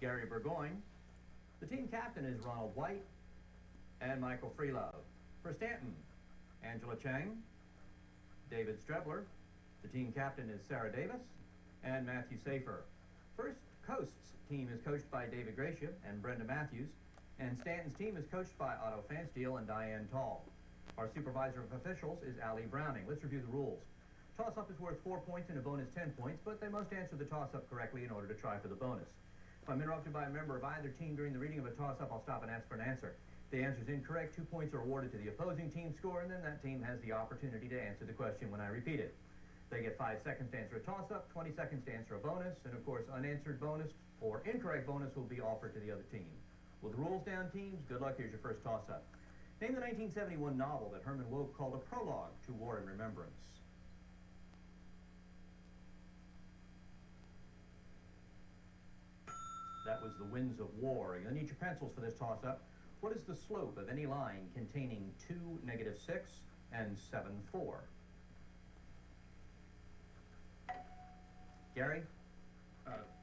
Gary Burgoyne. The team captain is Ronald White and Michael Freelove. For Stanton, Angela Chang, David Strebler. The team captain is Sarah Davis and Matthew Safer. First Coast's team is coached by David Gracia and Brenda Matthews, and Stanton's team is coached by Otto Fansteel and Diane Tall. Our supervisor of officials is Allie Browning. Let's review the rules. Toss-up is worth 4 points and a bonus 10 points, but they must answer the toss-up correctly in order to try for the bonus. If I'm interrupted by a member of either team during the reading of a toss-up, I'll stop and ask for an answer. If the answer is incorrect, 2 points are awarded to the opposing team's score, and then that team has the opportunity to answer the question when I repeat it. They get 5 seconds to answer a toss-up, 20 seconds to answer a bonus, and of course, unanswered bonus or incorrect bonus will be offered to the other team. With the rules down, teams, good luck. Here's your first toss-up. Name the 1971 novel that Herman Wouk called a prologue to War and Remembrance. That was The Winds of War. You'll need your pencils for this toss-up. What is the slope of any line containing 2, -6, and 7, 4? Gary?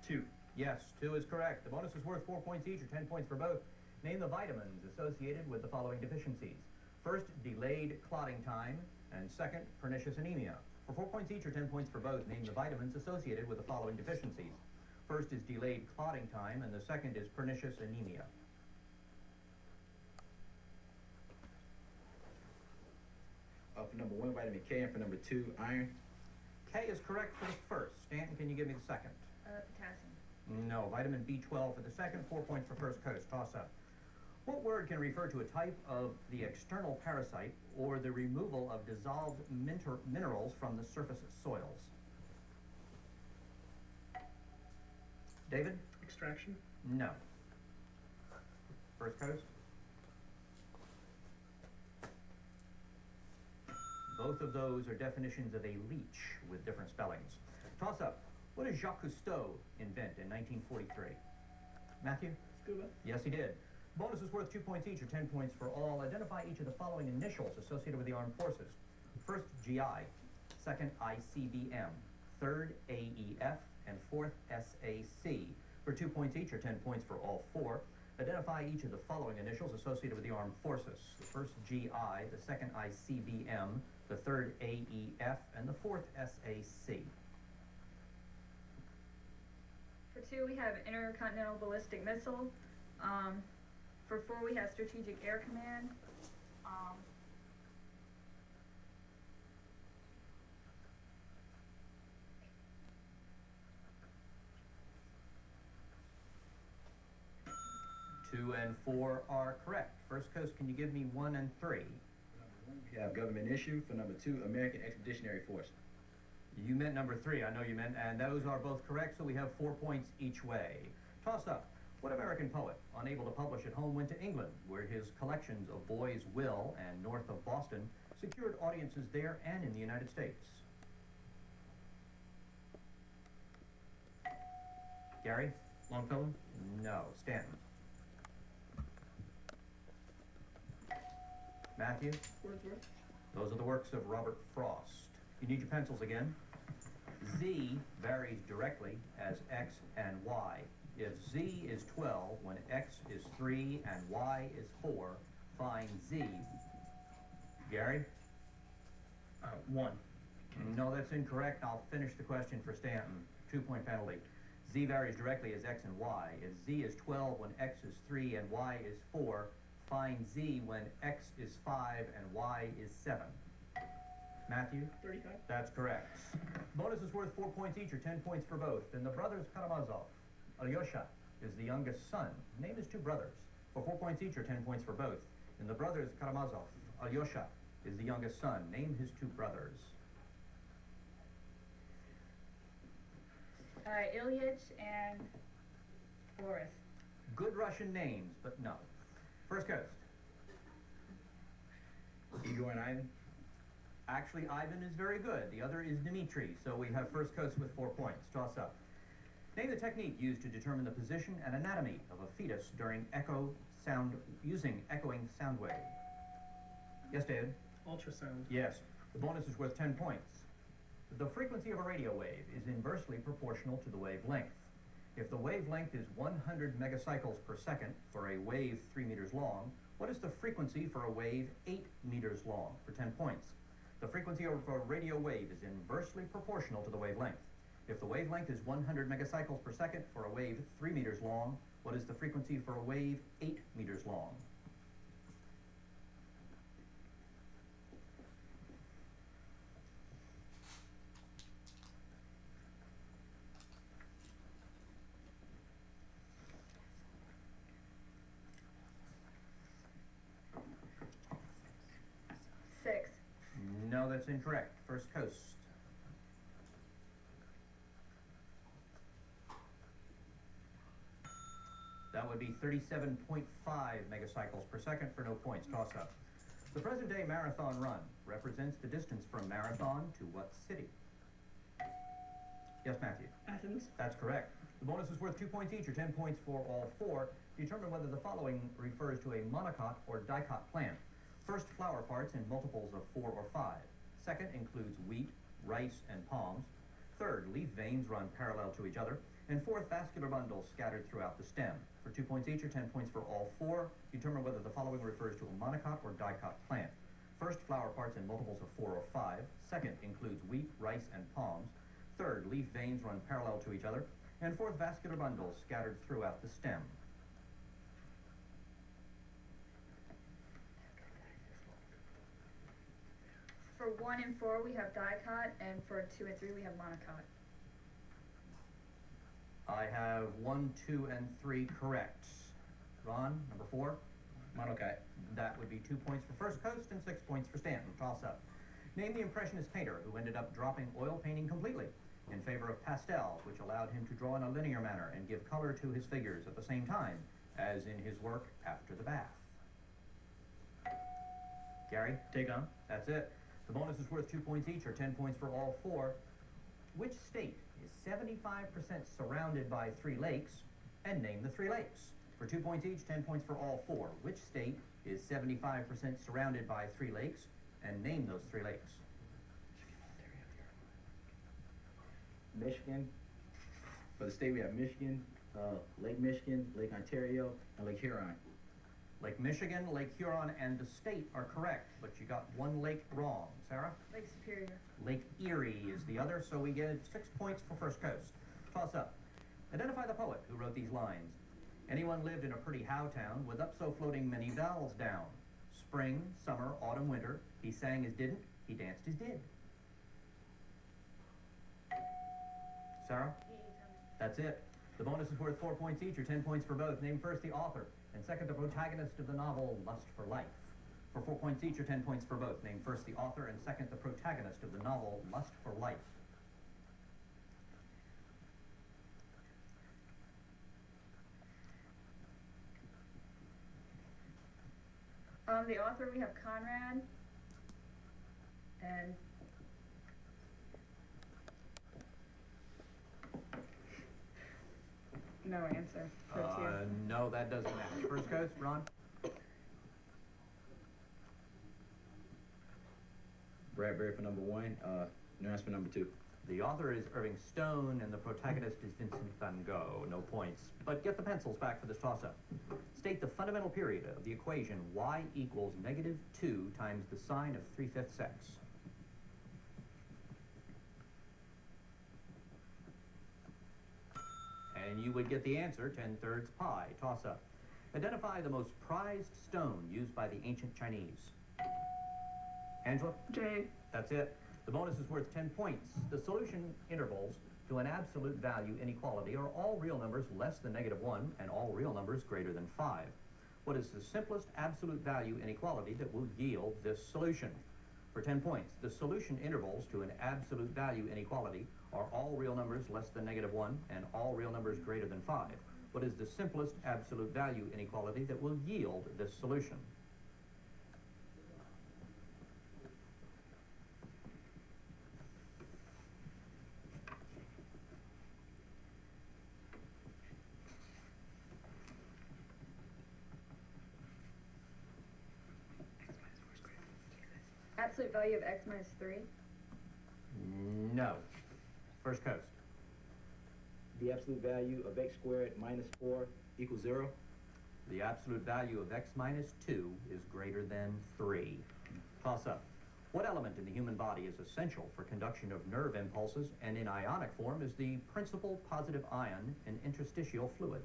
2. Yes, 2 is correct. The bonus is worth 4 points each, or 10 points for both. Name the vitamins associated with the following deficiencies. First, delayed clotting time, and second, pernicious anemia. For 4 points each, or 10 points for both, name the vitamins associated with the following deficiencies. First is delayed clotting time, and the second is pernicious anemia. For number 1, vitamin K, and for number 2, iron. K is correct for the first. Stanton, can you give me the second? Potassium. No. Vitamin B12 for the second. 4 points for First Coast. Toss up. What word can refer to a type of the external parasite or the removal of dissolved minerals from the surface soils? David? Extraction? No. First Coast? Both of those are definitions of a leech with different spellings. Toss up. What did Jacques Cousteau invent in 1943? Matthew? Scuba? Yes, he did. Bonus is worth 2 points each, or 10 points for all. Identify each of the following initials associated with the armed forces. First, GI. Second, ICBM. Third, AEF. And fourth, SAC. For 2 points each, or 10 points for all 4. Identify each of the following initials associated with the armed forces. The first, GI. The second, ICBM. The third, AEF. And the fourth, SAC. For 2, we have Intercontinental Ballistic Missile. For 4, we have Strategic Air Command. Two and 4 are correct. First Coast, can you give me 1 and 3? Number 1, we have government issue. For number 2, American Expeditionary Force. You meant number 3, I know you meant, and those are both correct, so we have 4 points each way. Toss up. What American poet, unable to publish at home, went to England, where his collections of Boy's Will and North of Boston secured audiences there and in the United States? Gary? Longfellow? No. Stanton? Matthew? Wordsworth? Those are the works of Robert Frost. You need your pencils again. Z varies directly as X and Y. If Z is 12 when X is 3 and Y is 4, find Z. Gary? 1. No, that's incorrect. I'll finish the question for Stanton. 2-point penalty. Z varies directly as X and Y. If Z is 12 when X is 3 and Y is 4, find Z when X is 5 and Y is 7. Matthew? 35. That's correct. Bonus is worth 4 points each, or 10 points for both. And the brothers Karamazov, Alyosha is the youngest son. Name his 2 brothers. For 4 points each, or 10 points for both. And the brothers Karamazov, Alyosha is the youngest son. Name his 2 brothers. Ilyich and Boris. Good Russian names, but no. First Coast. Igor and Ivan. Actually, Ivan is very good. The other is Dmitri, so we have First Coast with 4 points. Toss up. Name the technique used to determine the position and anatomy of a fetus during using echoing sound wave. Yes, David? Ultrasound. Yes. The bonus is worth 10 points. The frequency of a radio wave is inversely proportional to the wavelength. If the wavelength is 100 megacycles per second for a wave 3 meters long, what is the frequency for a wave 8 meters long? For 10 points. The frequency of a radio wave is inversely proportional to the wavelength. If the wavelength is 100 megacycles per second for a wave 3 meters long, what is the frequency for a wave 8 meters long? Six. No, that's incorrect. First coast. That would be 37.5 megacycles per second for no points. Toss up. The present-day marathon run represents the distance from Marathon to what city? Yes, Matthew. Athens. That's correct. The bonus is worth 2 points each, or 10 points for all four. Determine whether the following refers to a monocot or dicot plant. First, flower parts in multiples of 4 or 5. Second includes wheat, rice, and palms. Third, leaf veins run parallel to each other. And fourth, vascular bundles scattered throughout the stem. For 2 points each, or 10 points for all four. Determine whether the following refers to a monocot or dicot plant. First, flower parts in multiples of 4 or 5. Second includes wheat, rice, and palms. Third, leaf veins run parallel to each other. And fourth, vascular bundles scattered throughout the stem. For 1 and 4 we have dicot, and for 2 and 3 we have monocot. I have 1, 2, and 3 correct. Ron, number 4. Monocot. That would be 2 points for First Coast and 6 points for Stanton. Toss up. Name the Impressionist painter who ended up dropping oil painting completely in favor of pastels, which allowed him to draw in a linear manner and give color to his figures at the same time, as in his work After the Bath. Gary? Take on. That's it. The bonus is worth 2 points each, or 10 points for all four. Which state is 75% surrounded by 3 lakes? And name the 3 lakes. For 2 points each, 10 points for all four. Which state is 75% surrounded by 3 lakes? And name those 3 lakes. Michigan. For the state, we have Michigan, Lake Michigan, Lake Ontario, and Lake Huron. Lake Michigan, Lake Huron, and the state are correct, but you got 1 lake wrong. Sarah? Lake Superior. Lake Erie is the other, so we get 6 points for First Coast. Toss up. Identify the poet who wrote these lines. Anyone lived in a pretty how town with up so floating many vowels down. Spring, summer, autumn, winter. He sang his didn't, he danced his did. Sarah? That's it. The bonus is worth 4 points each, or 10 points for both. Name first the author, and second the protagonist of the novel Lust for Life. For 4 points each, or 10 points for both. Name first the author, and second the protagonist of the novel Lust for Life. The author we have Conrad, and no answer for 2. No, that doesn't match. First Coast, Ron? Bradbury for number 1, Nurse for number 2. The author is Irving Stone, and the protagonist is Vincent van Gogh. No points. But get the pencils back for this toss-up. State the fundamental period of the equation y equals -2 times the sine of 3/5 x. And you would get the answer, 10/3 pi. Toss-up. Identify the most prized stone used by the ancient Chinese. Angela? J. That's it. The bonus is worth 10 points. The solution intervals to an absolute value inequality are all real numbers less than -1 and all real numbers greater than 5. What is the simplest absolute value inequality that will yield this solution? For 10 points, the solution intervals to an absolute value inequality are all real numbers less than -1 and all real numbers greater than 5. What is the simplest absolute value inequality that will yield this solution? Absolute value of x minus 3. No. First Coast. The absolute value of x squared minus 4 equals 0. The absolute value of x minus 2 is greater than 3. Toss up. What element in the human body is essential for conduction of nerve impulses and in ionic form is the principal positive ion in interstitial fluid?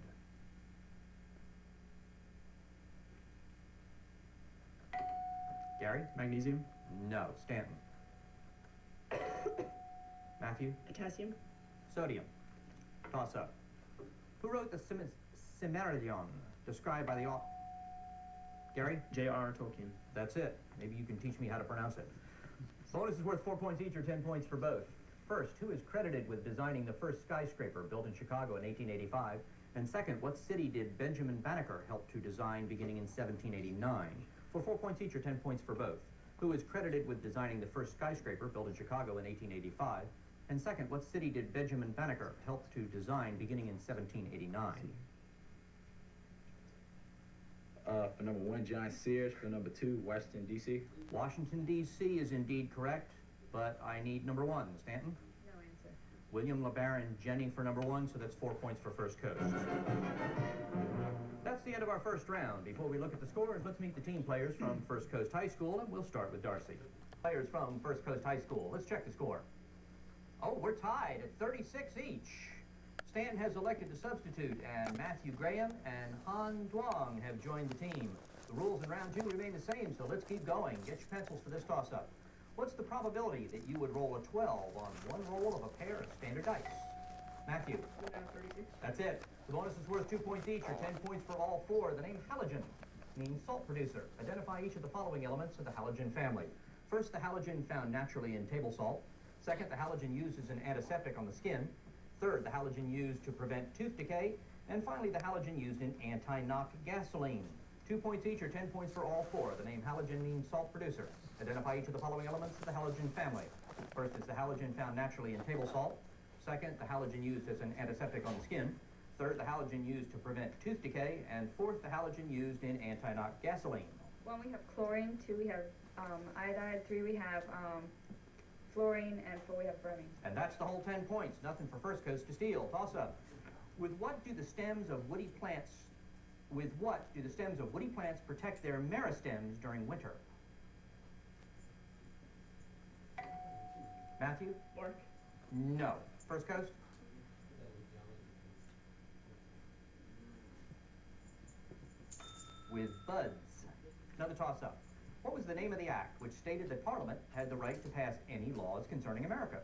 Gary? Magnesium. No. Stanton? Matthew? Potassium. Sodium. Toss up. Who wrote the Silmarillion, described by the author? Gary? J.R.R. Tolkien. That's it. Maybe you can teach me how to pronounce it. Bonus is worth 4 points each or 10 points for both. First, who is credited with designing the first skyscraper built in Chicago in 1885? And second, what city did Benjamin Banneker help to design beginning in 1789? For 4 points each or 10 points for both. Who is credited with designing the first skyscraper built in Chicago in 1885? And second, what city did Benjamin Banneker help to design beginning in 1789? For number 1, John Sears. For number 2, Washington, D.C. Washington, D.C. is indeed correct, but I need number 1. Stanton? No answer. William LeBaron Jennings for number 1, so that's 4 points for First Coast. That's the end of our first round. Before we look at the scores, let's meet the team players from First Coast High School, and we'll start with Darcy. Players from First Coast High School, let's check the score. Oh, we're tied at 36 each. Stan has elected to substitute, and Matthew Graham and Han Duong have joined the team. The rules in round 2 remain the same, so let's keep going. Get your pencils for this toss-up. What's the probability that you would roll a 12 on one roll of a pair of standard dice? Matthew? 36. That's it. The bonus is worth 2 points each, or 10 points for all 4. The name halogen means salt producer. Identify each of the following elements of the halogen family. First, the halogen found naturally in table salt. Second, the halogen used as an antiseptic on the skin. Third, the halogen used to prevent tooth decay. And finally, the halogen used in anti-knock gasoline. 2 points each, or 10 points for all 4. The name halogen means salt producer. Identify each of the following elements of the halogen family. First is the halogen found naturally in table salt. Second, the halogen used as an antiseptic on the skin. Third, the halogen used to prevent tooth decay. And fourth, the halogen used in anti-knock gasoline. 1, we have chlorine. 2, we have iodide. 3, we have fluorine. And 4, we have bromine. And that's the whole 10 points. Nothing for First Coast to steal. Toss up. With what do the stems of woody plants protect their meristems during winter? Matthew? Bark. No. First Coast? With buds. Another toss-up. What was the name of the act which stated that Parliament had the right to pass any laws concerning America?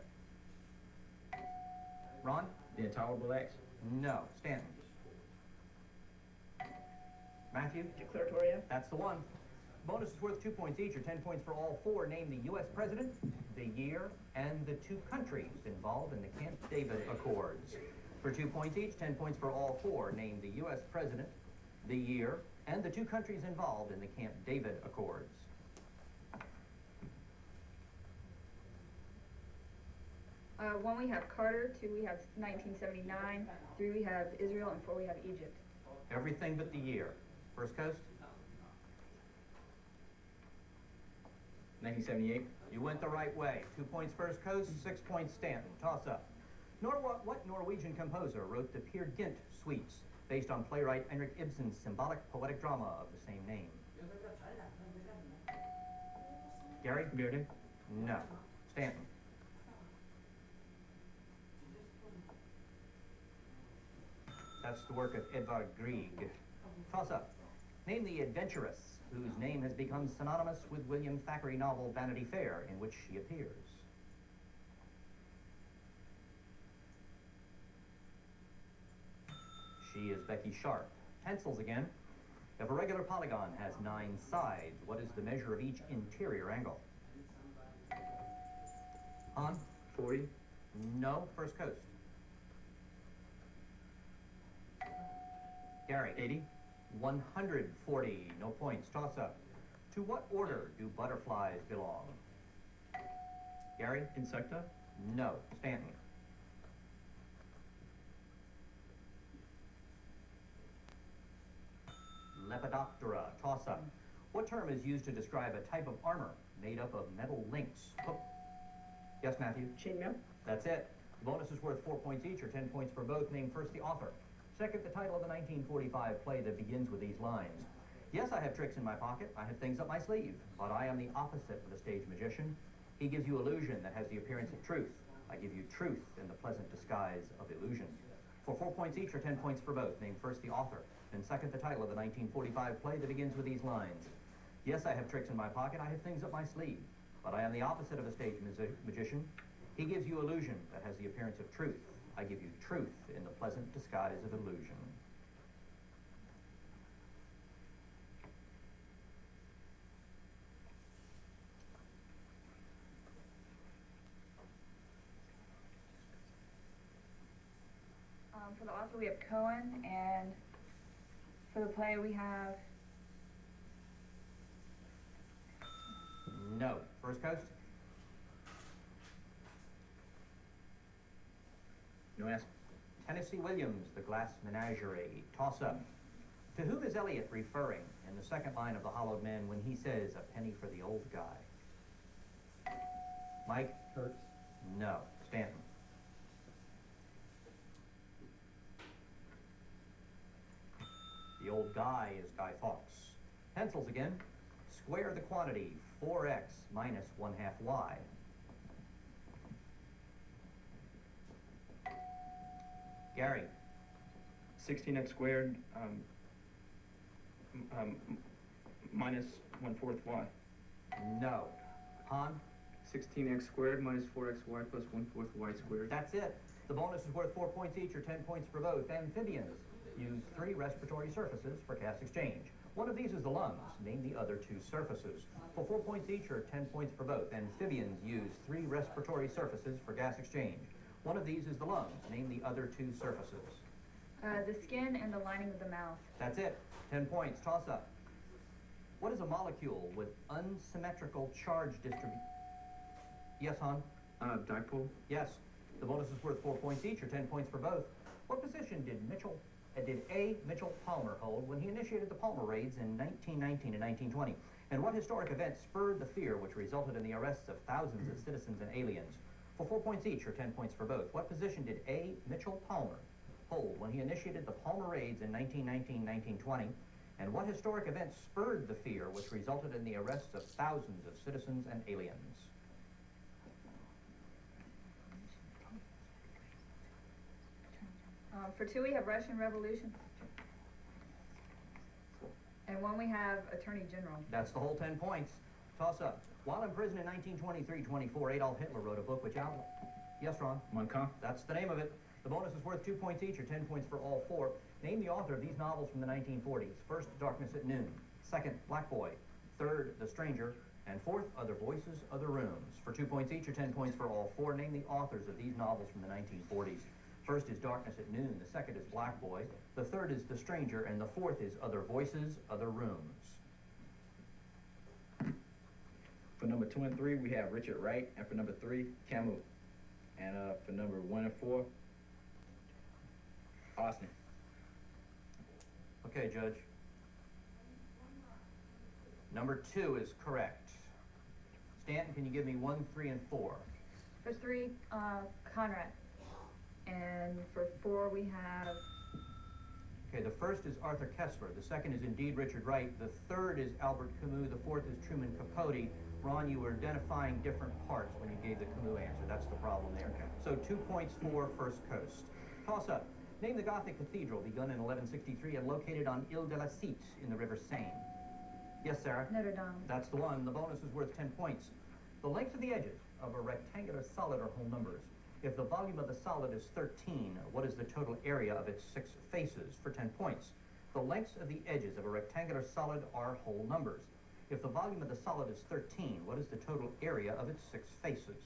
Ron? The Intolerable Acts. No. Stanton? Matthew? Declaratoria. That's the one. Bonus is worth 2 points each, or 10 points for all 4. Name the U.S. President, the year, and the 2 countries involved in the Camp David Accords. For 2 points each, 10 points for all 4. Name the U.S. President, the year, and the 2 countries involved in the Camp David Accords. One, we have Carter. 2, we have 1979. 3, we have Israel. And 4, we have Egypt. Everything but the year. First Coast? 1978. You went the right way. 2 points First Coast, 6 points Stanton. Toss up. What Norwegian composer wrote the Peer Gynt suites based on playwright Henrik Ibsen's symbolic poetic drama of the same name? Gary? Verdi. No. Stanton? That's the work of Edvard Grieg. Toss up. Name the adventuress whose name has become synonymous with William Thackeray novel Vanity Fair, in which she appears. She is Becky Sharp. Pencils again. If a regular polygon has 9 sides, what is the measure of each interior angle? Han? 40. No. First Coast. Gary? 80. 140. No points. Toss up. To what order do butterflies belong? Gary? Insecta. No. Stanton? Lepidoptera. Toss up. What term is used to describe a type of armor made up of metal links? Oh. Yes, Matthew? Chainmail. That's it. The bonus is worth 4 points each, or 10 points for both. Name first the author. Second, the title of the 1945 play that begins with these lines. Yes, I have tricks in my pocket. I have things up my sleeve. But I am the opposite of the stage magician. He gives you illusion that has the appearance of truth. I give you truth in the pleasant disguise of illusion. For 4 points each, or 10 points for both. Name first the author. And second, the title of the 1945 play that begins with these lines. Yes, I have tricks in my pocket. I have things up my sleeve. But I am the opposite of a stage magician. He gives you illusion that has the appearance of truth. I give you truth in the pleasant disguise of illusion. For the author we have Cohen, and for the play we have No. First Coast? No answer. Tennessee Williams, The Glass Menagerie. Toss-up. To whom is Eliot referring in the second line of The Hollowed Men when he says, "A penny for the old guy"? Mike? Hurts. No. Stanton? The old guy is Guy Fawkes. Pencils again. Square the quantity 4x minus 1/2 y. Gary? 16x squared minus 1/4 y. No. Han? 16x squared minus 4xy plus 1/4 y squared. That's it. The bonus is worth 4 points each, or 10 points for both. Amphibians use 3 respiratory surfaces for gas exchange. One of these is the lungs. Name the other 2 surfaces. For 4 points each, or 10 points for both. Amphibians use 3 respiratory surfaces for gas exchange. One of these is the lungs. Name the other 2 surfaces. the skin and the lining of the mouth. That's it. 10 points. Toss up. What is a molecule with unsymmetrical charge distribution? Yes, Han? Dipole. Yes. The bonus is worth 4 points each, or 10 points for both. What position did A. Mitchell Palmer hold when he initiated the Palmer raids in 1919 and 1920? And what historic event spurred the fear which resulted in the arrests of thousands of citizens and aliens? For 4 points each, or 10 points for both. What position did A. Mitchell Palmer hold when he initiated the Palmer raids in 1919-1920? And what historic event spurred the fear which resulted in the arrests of thousands of citizens and aliens? For 2 we have Russian Revolution. And 1 we have Attorney General. That's the whole 10 points. Toss up. While in prison in 1923-24, Adolf Hitler wrote a book which out... Yes, Ron? Mein Kampf. That's the name of it. The bonus is worth 2 points each, or 10 points for all 4. Name the author of these novels from the 1940s. First, Darkness at Noon. Second, Black Boy. Third, The Stranger. And fourth, Other Voices, Other Rooms. For 2 points each, or 10 points for all 4. Name the authors of these novels from the 1940s. First is Darkness at Noon. The second is Black Boy. The third is The Stranger. And the fourth is Other Voices, Other Rooms. For number 2 and 3, we have Richard Wright, and for number 3, Camus. And for number 1 and 4, Austin. Okay, Judge. Number 2 is correct. Stanton, can you give me 1, 3, and 4? For 3, Conrad. And for 4 we have... Okay, the first is Arthur Kessler. The second is indeed Richard Wright. The third is Albert Camus. The fourth is Truman Capote. Ron, you were identifying different parts when you gave the Camus answer. That's the problem there. Okay. So 2 points for First Coast. Toss up. Name the Gothic cathedral begun in 1163 and located on Ile de la Cite in the River Seine. Yes, Sarah? Notre Dame. That's the one. The bonus is worth 10 points. The lengths of the edges of a rectangular solid are whole numbers. If the volume of the solid is 13, what is the total area of its 6 faces? For 10 points. The lengths of the edges of a rectangular solid are whole numbers. If the volume of the solid is 13, what is the total area of its 6 faces?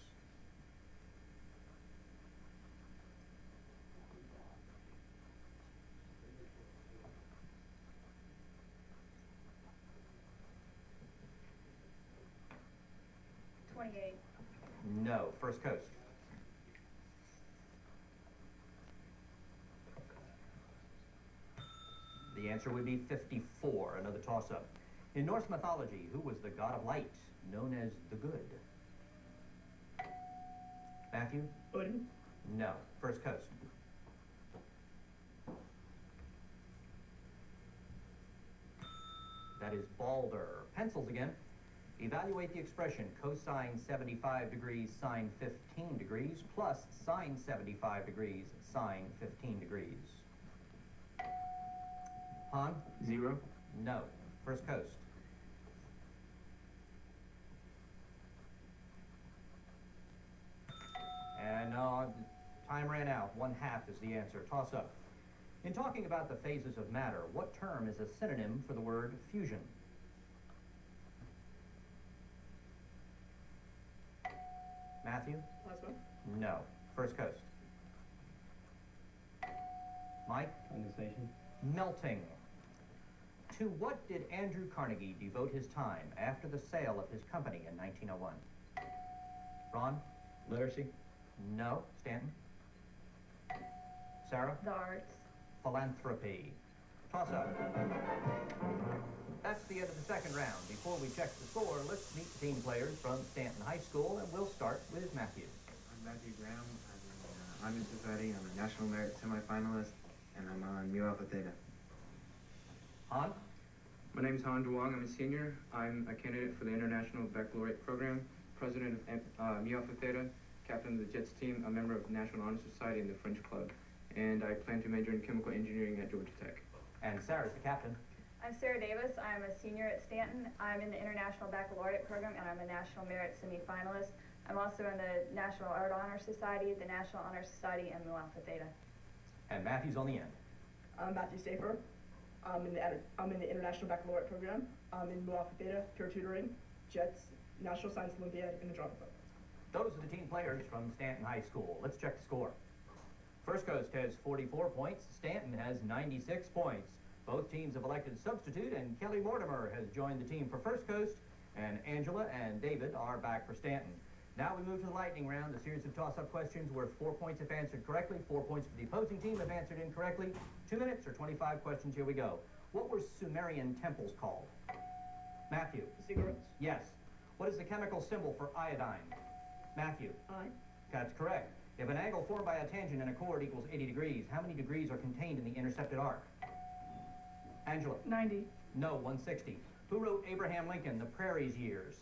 No. First Coast. The answer would be 54, another toss-up. In Norse mythology, who was the god of light, known as the Good? Matthew? Odin. No. First Coast. That is Balder. Pencils again. Evaluate the expression cosine 75 degrees sine 15 degrees plus sine 75 degrees sine 15 degrees. Han? 0. No. First Coast. And time ran out. 1/2 is the answer. Toss up. In talking about the phases of matter, what term is a synonym for the word fusion? Matthew? Plasma. No. First Coast. Mike? Condensation. Melting. To what did Andrew Carnegie devote his time after the sale of his company in 1901? Ron? Literacy. No. Stanton? Sarah? The arts. Philanthropy. Toss up. That's the end of the second round. Before we check the score, let's meet the team players from Stanton High School, and we'll start with Matthew. I'm Matthew Graham. I'm in Honor Society. I'm a National Merit semifinalist, and I'm on Mu Alpha Theta. Han? My name is Han Duong. I'm a senior. I'm a candidate for the International Baccalaureate Program, president of Mu Alpha Theta, captain of the Jets team, a member of the National Honor Society and the French Club. And I plan to major in chemical engineering at Georgia Tech. And Sarah's the captain. I'm Sarah Davis. I'm a senior at Stanton. I'm in the International Baccalaureate Program, and I'm a National Merit semifinalist. I'm also in the National Art Honor Society, the National Honor Society, and Mu Alpha Theta. And Matthew's on the end. I'm Matthew Safer. I'm in the International Baccalaureate Program. I'm in Mu Alpha Theta, peer tutoring, Jets, National Science Olympiad, and the Drama Club. Those are the team players from Stanton High School. Let's check the score. First Coast has 44 points. Stanton has 96 points. Both teams have elected substitute, and Kelly Mortimer has joined the team for First Coast, and Angela and David are back for Stanton. Now we move to the lightning round, a series of toss-up questions worth 4 points if answered correctly, 4 points for the opposing team if answered incorrectly. 2 minutes or 25 questions. Here we go. What were Sumerian temples called? Matthew? Ziggurats. Yes. What is the chemical symbol for iodine? Matthew? I. That's correct. If an angle formed by a tangent and a chord equals 80 degrees, how many degrees are contained in the intercepted arc? Angela? 90. No, 160. Who wrote Abraham Lincoln, The Prairie's Years?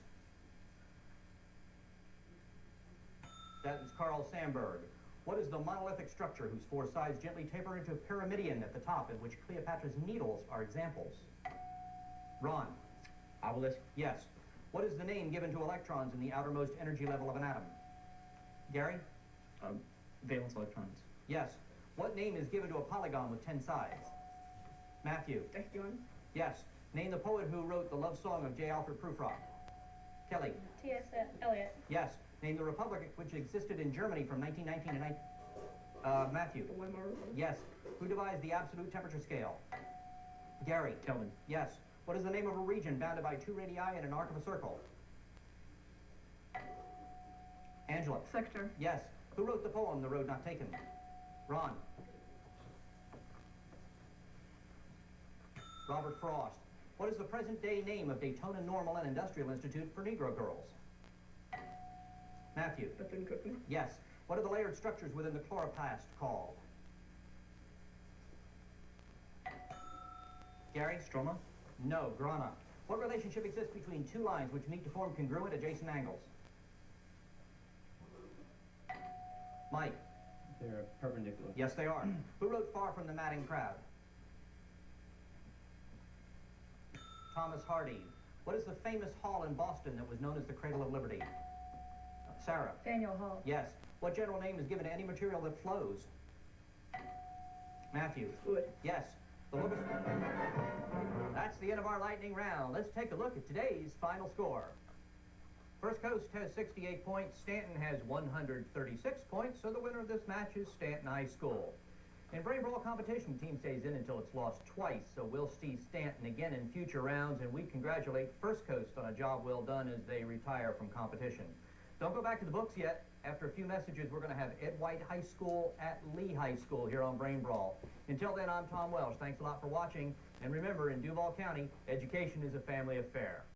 That is Carl Sandburg. What is the monolithic structure whose 4 sides gently taper into a pyramidion at the top, in which Cleopatra's needles are examples? Ron? Obelisk. Yes. What is the name given to electrons in the outermost energy level of an atom? Gary? Valence electrons. Yes. What name is given to a polygon with 10 sides? Matthew? Decagon. Yes. Name the poet who wrote the love song of J. Alfred Prufrock. Kelly? T.S. Eliot. Yes. Name the republic which existed in Germany from 1919 to Matthew? The Weimar Republic. Yes. Who devised the absolute temperature scale? Gary? Kelvin. Yes. What is the name of a region bounded by 2 radii in an arc of a circle? Angela? Sector. Yes. Who wrote the poem The Road Not Taken? Ron? Robert Frost. What is the present-day name of Daytona Normal and Industrial Institute for Negro Girls? Matthew? Bethune Cookman. Yes. What are the layered structures within the chloroplast called? Gary? Stroma. No. Grana. What relationship exists between 2 lines which meet to form congruent adjacent angles? Mike? They're perpendicular. Yes, they are. Who wrote Far from the Madding Crowd? Thomas Hardy. What is the famous hall in Boston that was known as the Cradle of Liberty? Sarah? Faneuil Hall. Yes. What general name is given to any material that flows? Matthew? Fluid. Yes. The locus... That's the end of our lightning round. Let's take a look at today's final score. First Coast has 68 points. Stanton has 136 points, so the winner of this match is Stanton High School. In Brain Brawl competition, the team stays in until it's lost twice, so we'll see Stanton again in future rounds, and we congratulate First Coast on a job well done as they retire from competition. Don't go back to the books yet. After a few messages, we're going to have Ed White High School at Lee High School here on Brain Brawl. Until then, I'm Tom Welsh. Thanks a lot for watching, and remember, in Duval County, education is a family affair.